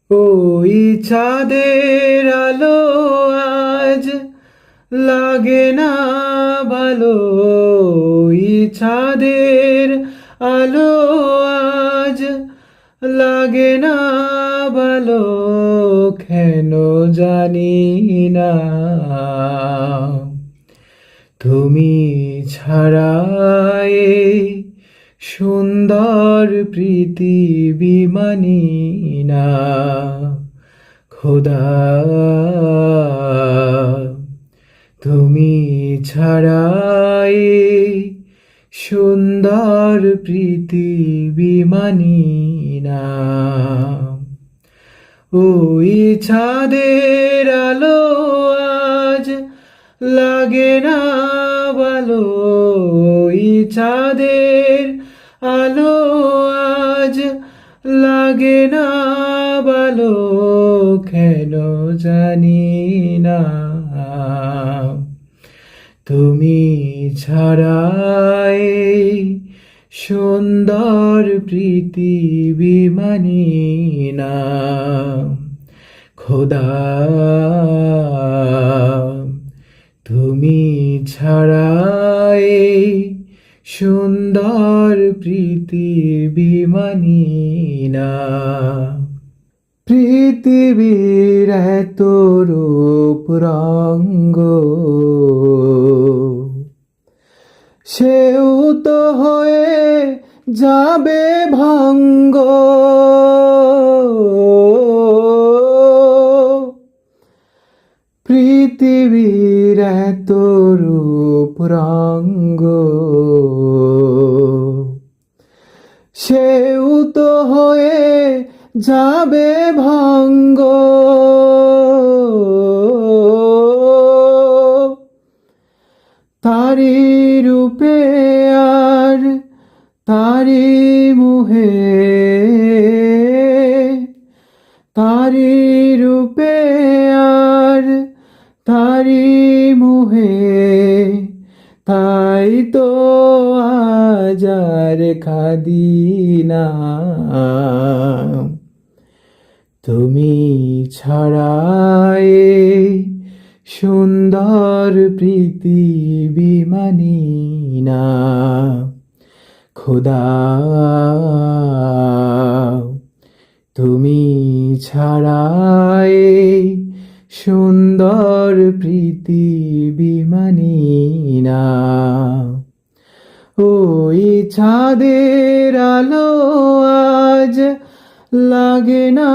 ওই চাঁদের আলো আজ লাগে না ভালো। ওই চাঁদের আলো আজ লাগে না ভালো, কেন জানি না। তুমি ছাড়া এই সুন্দর পৃথিবী মানি না খোদা। তুমি ছাড়া এই সুন্দর পৃথিবী মানি না। ওই চাঁদের আলো আজ লাগে না ভালো। ওই চাঁদের আলো আজ লাগে না ভালো, কেন জানি না। তুমি ছাড়া এই সুন্দর পৃথিবী মানি না খোদা। তুমি ছাড়া এই সুন্দর পৃথিবী মানি না। পৃথিবীর এত রূপ রঙ্গ, সেও তো হয়ে যাবে ভঙ্গ। পৃথিবীর এত রূপ রঙ্গ, সেও তো হয়ে যাবে ভঙ্গ। তারি রূপে আর তারি মুহে, তারি রূপে আর তারি মুহে, তাই তো আজ আর কাঁদি না। তুমি ছাড়া এই সুন্দর পৃথিবী মানি না খোদা। তুমি ছাড়া এই সুন্দর পৃথিবী মানি না। ওই চাঁদের আলো আজ লাগে না